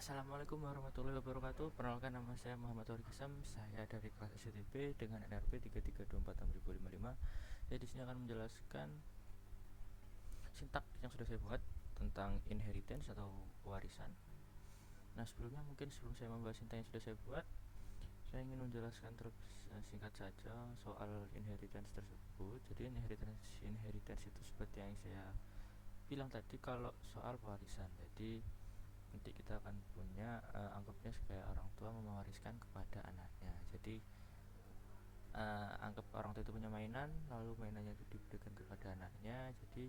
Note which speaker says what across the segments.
Speaker 1: Assalamualaikum warahmatullahi wabarakatuh. Perkenalkan, nama saya Muhammad Warisam. Saya dari kelas SCTP dengan NRP 33246055. Saya di sini akan menjelaskan sintak yang sudah saya buat tentang inheritance atau warisan. Nah, sebelum saya membahas sintak yang sudah saya buat, saya ingin menjelaskan singkat saja soal inheritance tersebut. Jadi inheritance itu seperti yang saya bilang tadi, kalau soal warisan. Jadi nanti kita akan punya, anggapnya kayak orang tua mewariskan kepada anaknya. Jadi anggap orang tua itu punya mainan, lalu mainannya itu diberikan kepada anaknya. Jadi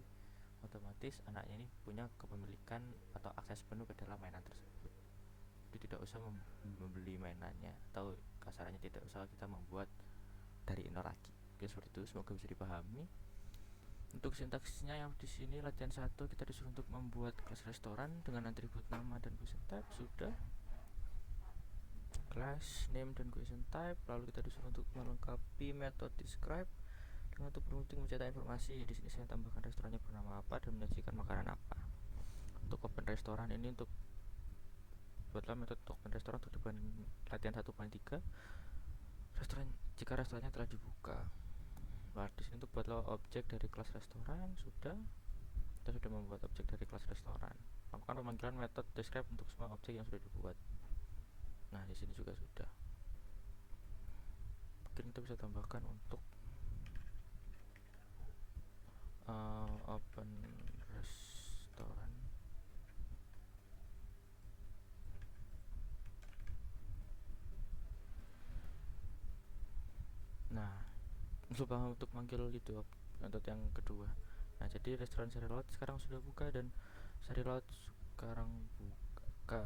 Speaker 1: otomatis anaknya ini punya kepemilikan atau akses penuh ke dalam mainan tersebut. Jadi tidak usah membeli mainannya, atau kasarnya tidak usah kita membuat dari nol lagi. Oke, seperti itu, semoga bisa dipahami. Untuk sintaksisnya, yang di sini latihan 1 kita disuruh untuk membuat kelas restoran dengan atribut nama dan question type. Sudah, class name dan question type. Lalu kita disuruh untuk melengkapi metode describe dengan untuk beruntung mencetak informasi. Di sini saya tambahkan restorannya bernama apa dan menyajikan makanan apa. Untuk open restoran ini, untuk buatlah metode open restoran untuk latihan 1.3 restoran jika restorannya telah dibuka. Nah, di sini untuk buatlah objek dari kelas restoran. Sudah, kita sudah membuat objek dari kelas restoran. Lakukan pemanggilan metode describe untuk semua objek yang sudah dibuat. Nah, di sini juga sudah. Mungkin kita bisa tambahkan untuk open restoran. Nah, lupa untuk manggil itu metode yang kedua. Nah, jadi restoran Sari Laut sekarang sudah buka dan Sari Laut sekarang buka.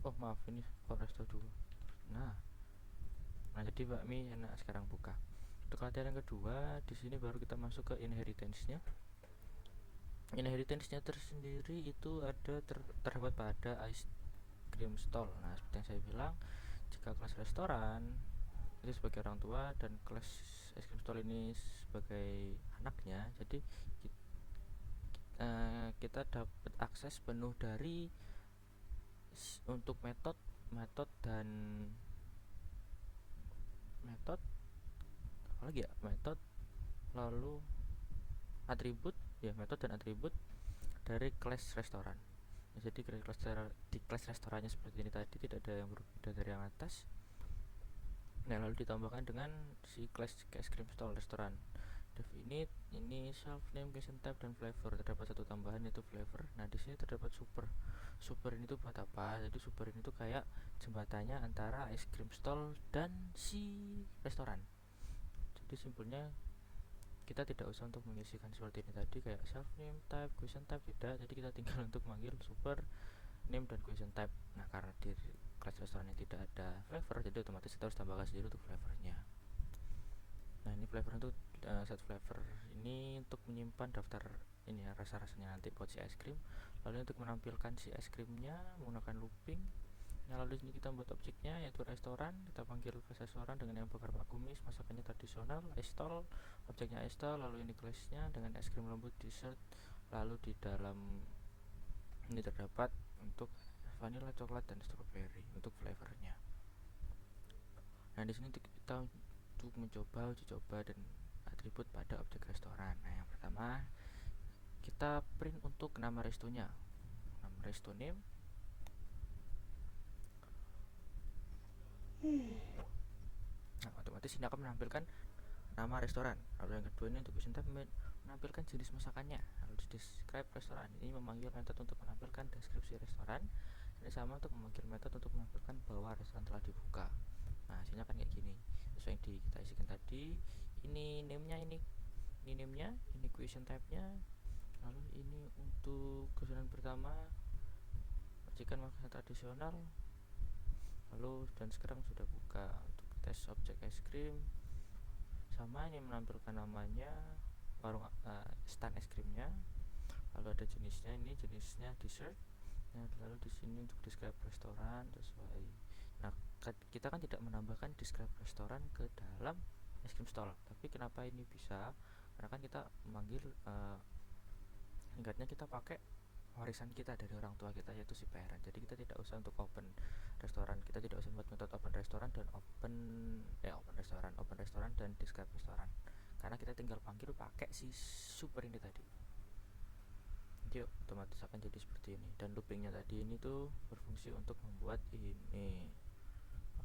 Speaker 1: Oh maaf, ini resto dulu. Nah, jadi bakmi enak sekarang buka. Untuk latihan yang kedua, di sini baru kita masuk ke inheritance-nya. Inheritance-nya tersendiri itu ada terdapat pada ice cream stall. Nah, seperti yang saya bilang, jika kelas restoran itu sebagai orang tua dan kelas ice cream stall ini sebagai anaknya, jadi kita dapat akses penuh dari untuk metode lalu atribut, ya, metode dan atribut dari kelas restoran. Jadi di kelas restorannya seperti ini tadi, tidak ada yang berbeda dari yang atas. Nah, lalu ditambahkan dengan si kelas ice cream stall restoran. Definite, ini self name, question type, dan flavor. Terdapat satu tambahan, yaitu flavor. Nah, di sini terdapat super. Super ini tuh buat apa? Jadi super ini tuh kayak jembatannya antara ice cream stall dan si restoran. Jadi simpelnya kita tidak usah untuk mengisikan seperti ini tadi, kayak self name, type, question type, tidak. Jadi kita tinggal untuk manggil super, name, dan question type. Nah, karena di kelas restorannya tidak ada flavor, jadi otomatis kita harus tambahkan sendiri untuk flavornya. Nah, ini flavor untuk set flavor ini untuk menyimpan daftar ini ya, rasa-rasanya nanti buat si es krim. Lalu untuk menampilkan si es krimnya menggunakan looping. Nah, lalu di sini kita buat objeknya, yaitu restoran. Kita panggil ke restoran dengan yang bakar pak kumis, masakannya tradisional, estol, objeknya estol. Lalu ini kelasnya dengan es krim lembut dessert. Lalu di dalam ini terdapat untuk vanilla, coklat, dan strawberry untuk flavornya. Nah, di sini kita untuk mencoba uji coba dan atribut pada objek restoran. Nah, yang pertama kita print untuk nama restonya, nama resto name. Nah, otomatis ini akan menampilkan nama restoran. Lalu yang kedua ini untuk question type, menampilkan jenis masakannya. Lalu di describe restoran ini memanggil metode untuk menampilkan deskripsi restoran. Ini sama untuk memanggil metode untuk menampilkan bahwa restoran telah dibuka. Nah, hasilnya kan kayak gini, sesuai yang kita isikan tadi. Ini name-nya, ini name-nya, ini question type-nya. Lalu ini untuk kesulitan pertama, percikan makanan tradisional. Lalu dan sekarang sudah buka. Untuk tes objek es krim sama, ini menampilkan namanya, warung stand es krimnya. Lalu ada jenisnya, ini jenisnya dessert. Nah, lalu di sini untuk describe restoran sesuai. Nah, kita kan tidak menambahkan describe restoran ke dalam es krim stall. Tapi kenapa ini bisa? Karena kan kita memanggil tingkatnya kita pakai warisan kita dari orang tua kita, yaitu si parent. Jadi kita tidak usah untuk open restoran, kita tidak usah buat metode open restoran dan open restoran dan describe restoran, karena kita tinggal panggil pakai si super ini tadi. Jadi otomatis akan jadi seperti ini, dan loopingnya tadi ini tuh berfungsi untuk membuat ini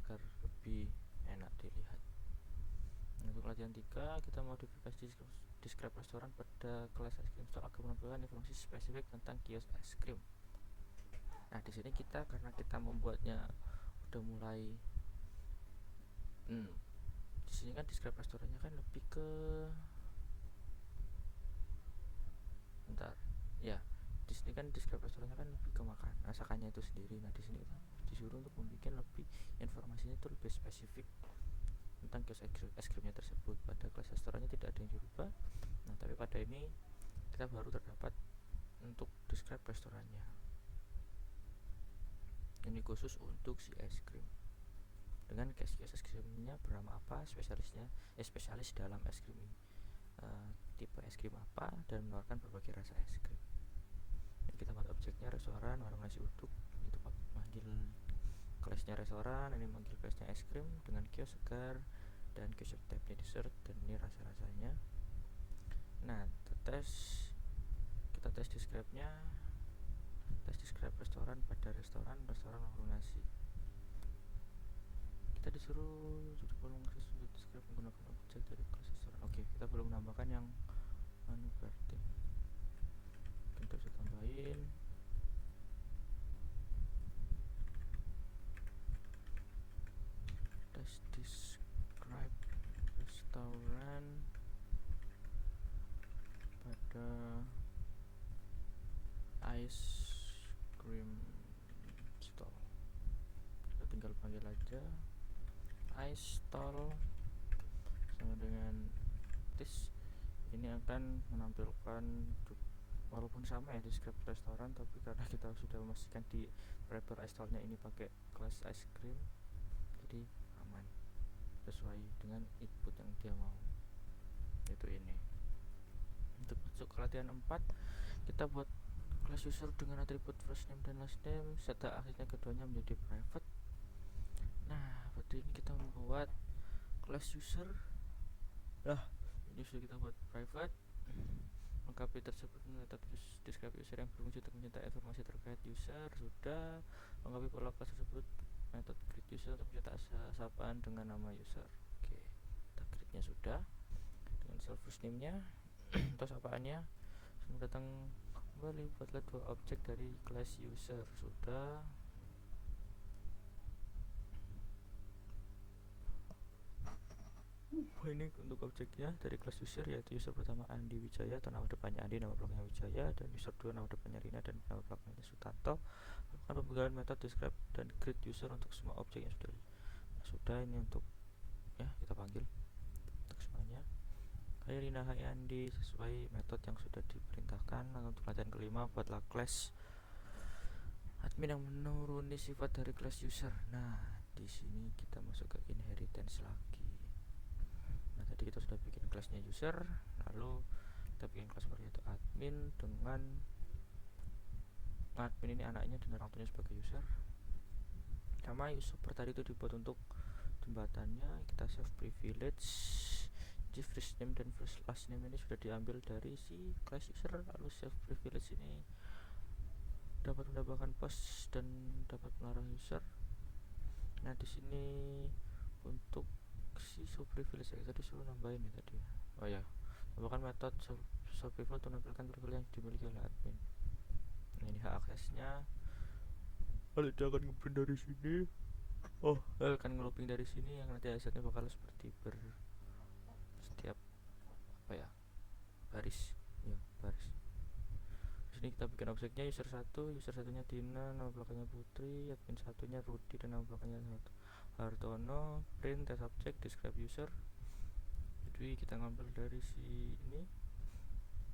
Speaker 1: agar lebih enak dilihat. Untuk latihan 3, kita modifikasi describe restoran pada kelas es krim store agar menampilkan informasi spesifik tentang kios es krim. Nah, di sini kita karena kita membuatnya udah mulai di sini kan describe restorannya kan lebih ke di sini kan describe restorannya kan lebih ke masakannya itu sendiri. Nah, di sini kita disuruh untuk membuat lebih informasinya itu lebih spesifik tentang kios es krimnya tersebut. Pada kelas restorannya tidak ada yang dirubah. Nah, tapi pada ini kita baru terdapat untuk describe restorannya. Ini khusus untuk si es krim. Dengan kios es krimnya bernama apa, spesialis dalam es krim ini, tipe es krim apa, dan menawarkan berbagai rasa es krim. Jadi kita buat objeknya restoran warung nasi uduk, itu manggil kelasnya restoran, ini manggil kelasnya es krim dengan kios segar dan kios tabnya dessert, dan ini rasa-rasanya. Nah, kita tes describe-nya, tes describe restoran pada restoran warung nasi. Kita disuruh jadi kolom describe menggunakan objek dari kelas restoran. Oke, kita belum menambahkan yang berarti kita bisa tambahin tes describe restoran pada ice cream stall. Kita tinggal panggil aja ice stall sama dengan this. Ini akan menampilkan walaupun sama ya describe restoran, tapi karena kita sudah memastikan di wrapper ice stallnya ini pakai kelas ice cream, jadi aman sesuai dengan input yang dia mau, yaitu ini. Untuk masuk ke latihan 4, kita buat class user dengan atribut first name dan last name serta akhirnya keduanya menjadi private. Nah, pada ini kita membuat class user. Ini sudah kita buat private. Lengkapi tersebut metode describe user yang berfungsi untuk meminta informasi terkait user. Sudah. Lengkapi pola kelas tersebut metode create user untuk mencetak sapaan dengan nama user. Oke, kita create-nya sudah dengan self first name-nya atau sapaannya. Selamat datang kembali, buatlah 2 objek dari kelas user. Sudah. Ini untuk objeknya dari kelas user, yaitu user pertama Andi Wijaya atau nama depannya Andi, nama belakangnya Wijaya, dan user 2 nama depannya Rina dan nama belakangnya Sutanto. Lakukan pembukaan metode describe dan create user untuk semua objek yang sudah ini untuk kita panggil untuk semuanya. Hai Rina, hai Andi, sesuai metode yang sudah diperintahkan. Lalu untuk latihan kelima, buatlah class admin yang menuruni sifat dari class user. Nah, di sini kita masuk ke inheritance lagi. Nah, tadi kita sudah bikin kelasnya user, lalu kita bikin kelas baru yaitu admin, dengan admin ini anaknya dan orang tuanya sebagai user. Sama user tadi itu dibuat untuk jembatannya. Kita save privilege. Jadi first name dan first last name ini sudah diambil dari si class user, lalu save privilege ini dapat menambahkan post dan dapat melarang user. Nah, di sini untuk si show privilege tadi suruh nambahin ya tadi. Tambahkan metode show privilege untuk menampilkan privilege yang dimiliki oleh admin. Nah, ini hak aksesnya. Lalu dia akan ngeprint dari sini. Akan ngelooping dari sini, yang nanti hasilnya bakal seperti setiap baris. Baris. Di sini kita bikin objeknya user 1, user satunya Tina, nama belakangnya Putri, admin satunya Rudi dan nama belakangnya Hartono, print test object describe user. Jadi kita ngambil dari si ini,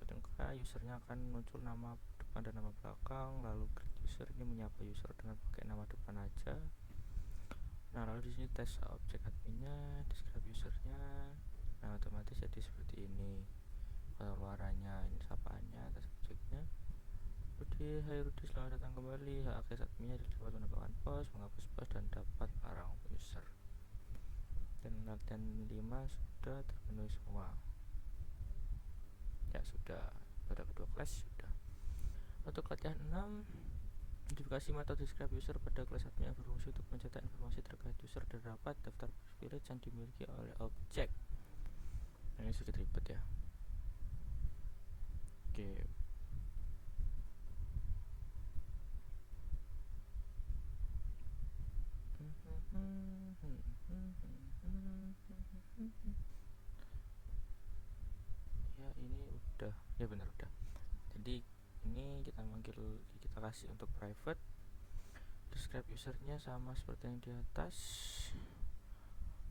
Speaker 1: ketika usernya akan muncul nama depan dan nama belakang, lalu create user ini menyapa user dengan pakai nama depan aja. Nah, lalu di sini test object adminnya, describe usernya. Nah, otomatis jadi seperti ini. Warnanya ini sapaannya, test objeknya. Rudi, hai Rudi, selamat datang kembali. Hak akses adminnya dapat menambahkan pos, menghapus pos, dan dapat barang user. Dan latihan 5 sudah terpenuhi semua. Ya sudah, pada kedua kelas sudah. Untuk latihan 6, modifikasi metode describe user pada kelas admin yang berfungsi untuk mencetak informasi terkait user dan dapat daftar privilege yang dimiliki oleh objek. Nah, ini sudah ribet ya. Oke. Ya ini udah, ya benar udah. Jadi ini kita kasih untuk private, describe usernya sama seperti yang di atas,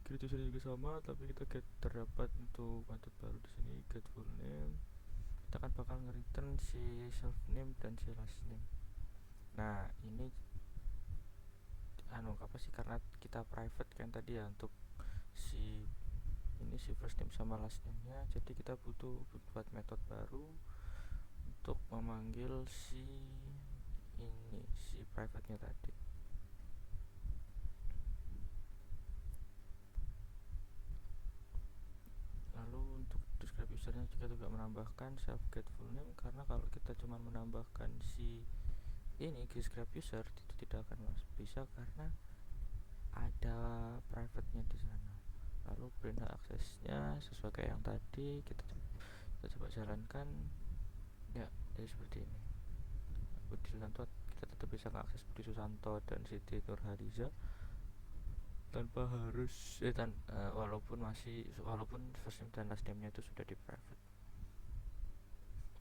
Speaker 1: create user juga sama, tapi kita get terdapat untuk metode baru di sini, get full name. Kita akan bakal nge-return si self name dan si last name. Nah ini apa sih, karena kita private kan tadi ya, untuk si first name sama last name nya, jadi kita butuh buat metode baru untuk memanggil si private nya tadi. Lalu untuk describe usernya juga menambahkan self get full name, karena kalau kita cuma menambahkan si describe user itu tidak akan bisa karena ada private nya di sana. Lalu print aksesnya sesuai kayak yang tadi, kita coba jalankan ya, jadi seperti ini. Budi Susanto, kita tetap bisa mengakses Budi Susanto dan Siti Nurhaliza tanpa harus walaupun first name dan last name nya itu sudah di private.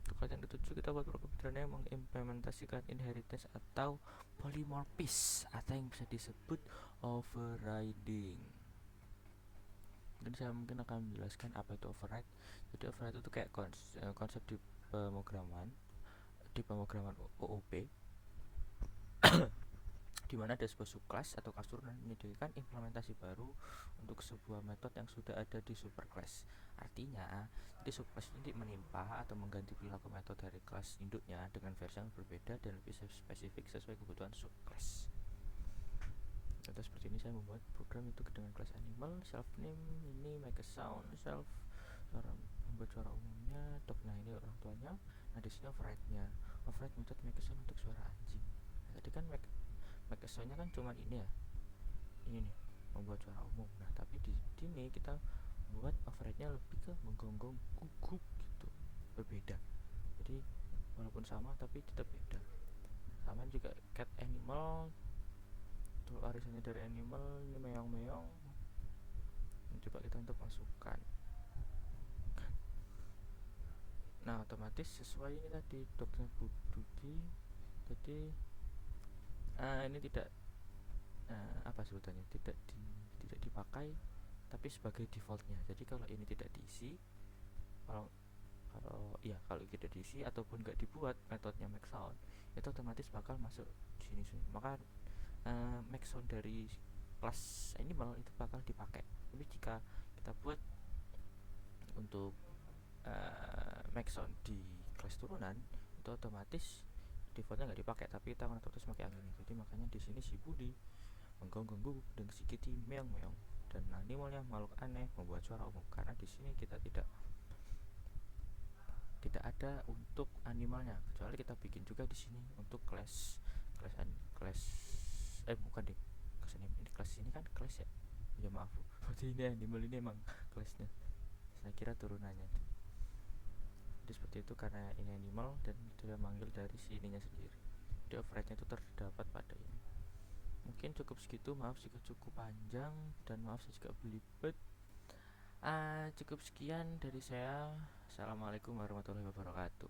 Speaker 1: Untuk yang ketujuh, kita buat program yang mengimplementasikan inheritance atau polymorphism atau yang bisa disebut overriding. Mungkin saya akan menjelaskan apa itu override. Jadi override itu kayak konsep di pemrograman OOP di mana ada sebuah subclass atau kelas turunan menyediakan implementasi baru untuk sebuah metode yang sudah ada di superclass. Artinya, jadi subclass ini menimpa atau mengganti perilaku metode dari kelas induknya dengan versi yang berbeda dan lebih spesifik sesuai kebutuhan subclass. Contoh seperti ini, saya membuat program itu dengan kelas animal, self name ini make a sound, self membuat suara umumnya, dog, nah ini orang tuanya. Nah di sini override-nya, override metode make a sound untuk suara anjing. Nah, tadi kan make a sound-nya kan cuma ini ya, ini nih, membuat suara umum. Nah tapi di sini kita buat override-nya lebih ke menggonggong, gugup gitu, berbeda. Jadi walaupun sama tapi tetap beda. Sama juga cat animal, untuk arisannya dari animal ini meong-meong. Coba kita untuk masukkan. Nah otomatis sesuai ini tadi dokter Budi. Jadi ini tidak apa sebutannya, tidak dipakai tapi sebagai defaultnya. Jadi kalau ini tidak diisi, kalau tidak diisi ataupun nggak dibuat metodenya make sound, itu otomatis bakal masuk di sini. Maka make sound dari kelas animal itu bakal dipakai. Tapi jika kita buat untuk make sound di kelas turunan, itu otomatis defaultnya nggak dipakai, tapi kita akan terus pakai yang ini. Jadi makanya di sini si Budi menggonggong gugup dengan si Kitty meong-meong, dan animalnya makhluk aneh membuat suara umum, karena di sini kita tidak ada untuk animalnya, kecuali kita bikin juga di sini untuk kelas bukan deh, kelas ini kan kelas ya, ya maaf, berarti ini animal ini emang kelasnya, saya kira turunannya. Jadi seperti itu, karena ini animal dan dia manggil dari si ininya sendiri. Jadi override-nya itu terdapat pada ini. Mungkin cukup segitu, maaf jika cukup panjang dan maaf jika belibet. Cukup sekian dari saya. Assalamualaikum warahmatullahi wabarakatuh.